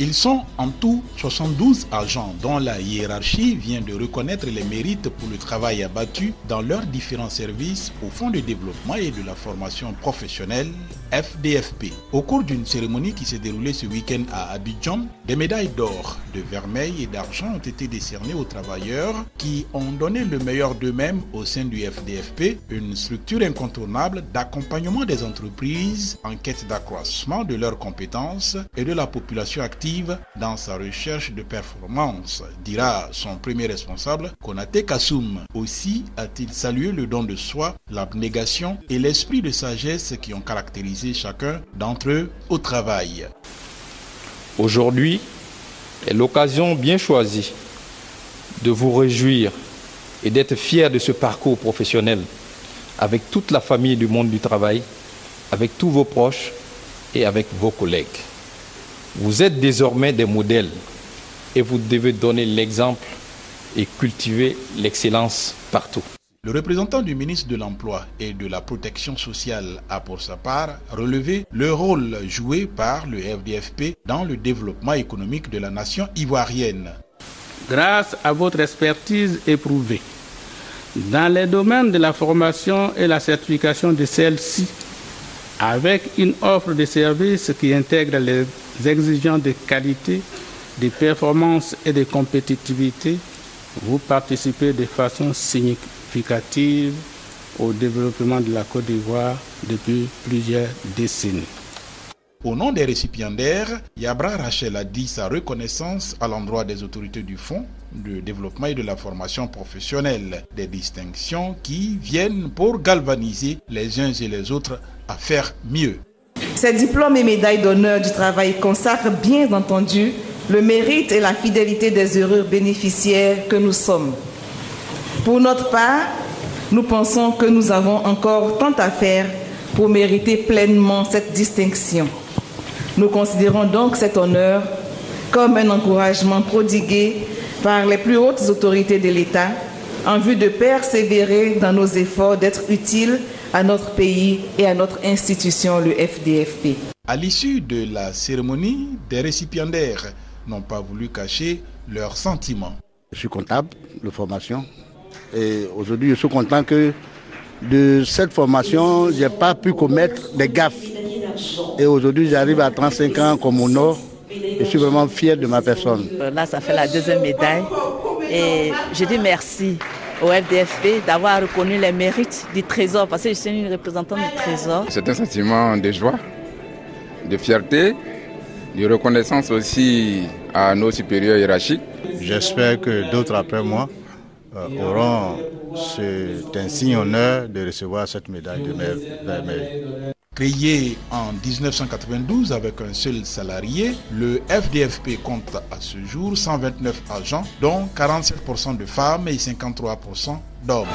Ils sont en tout 72 agents dont la hiérarchie vient de reconnaître les mérites pour le travail abattu dans leurs différents services au Fonds de développement et de la formation professionnelle FDFP. Au cours d'une cérémonie qui s'est déroulée ce week-end à Abidjan, des médailles d'or, de vermeil et d'argent ont été décernées aux travailleurs qui ont donné le meilleur d'eux-mêmes au sein du FDFP, une structure incontournable d'accompagnement des entreprises en quête d'accroissement de leurs compétences et de la population active dans sa recherche de performance, dira son premier responsable, Konaté Kassoum. Aussi a-t-il salué le don de soi, l'abnégation et l'esprit de sagesse qui ont caractérisé chacun d'entre eux au travail. Aujourd'hui est l'occasion bien choisie de vous réjouir et d'être fiers de ce parcours professionnel avec toute la famille du monde du travail, avec tous vos proches et avec vos collègues. Vous êtes désormais des modèles et vous devez donner l'exemple et cultiver l'excellence partout. Le représentant du ministre de l'Emploi et de la Protection sociale a pour sa part relevé le rôle joué par le FDFP dans le développement économique de la nation ivoirienne. Grâce à votre expertise éprouvée dans les domaines de la formation et la certification de celle-ci, avec une offre de services qui intègre les exigences de qualité, de performance et de compétitivité, vous participez de façon significative au développement de la Côte d'Ivoire depuis plusieurs décennies. Au nom des récipiendaires, Yabra Rachel a dit sa reconnaissance à l'endroit des autorités du Fonds de développement et de la formation professionnelle, des distinctions qui viennent pour galvaniser les uns et les autres à faire mieux. Ces diplômes et médailles d'honneur du travail consacrent bien entendu le mérite et la fidélité des heureux bénéficiaires que nous sommes. Pour notre part, nous pensons que nous avons encore tant à faire pour mériter pleinement cette distinction. Nous considérons donc cet honneur comme un encouragement prodigué par les plus hautes autorités de l'État en vue de persévérer dans nos efforts d'être utiles à notre pays et à notre institution, le FDFP. À l'issue de la cérémonie, des récipiendaires n'ont pas voulu cacher leurs sentiments. Je suis comptable de formation et aujourd'hui je suis content que de cette formation, je n'ai pas pu commettre des gaffes. Et aujourd'hui, j'arrive à 35 ans comme au Nord. Je suis vraiment fier de ma personne. Là, ça fait la deuxième médaille. Et je dis merci au FDFP d'avoir reconnu les mérites du Trésor, parce que je suis une représentante du Trésor. C'est un sentiment de joie, de fierté, de reconnaissance aussi à nos supérieurs hiérarchiques. J'espère que d'autres après moi auront cet insigne honneur de recevoir cette médaille de vermeil. Créé en 1992 avec un seul salarié, le FDFP compte à ce jour 129 agents, dont 47% de femmes et 53% d'hommes.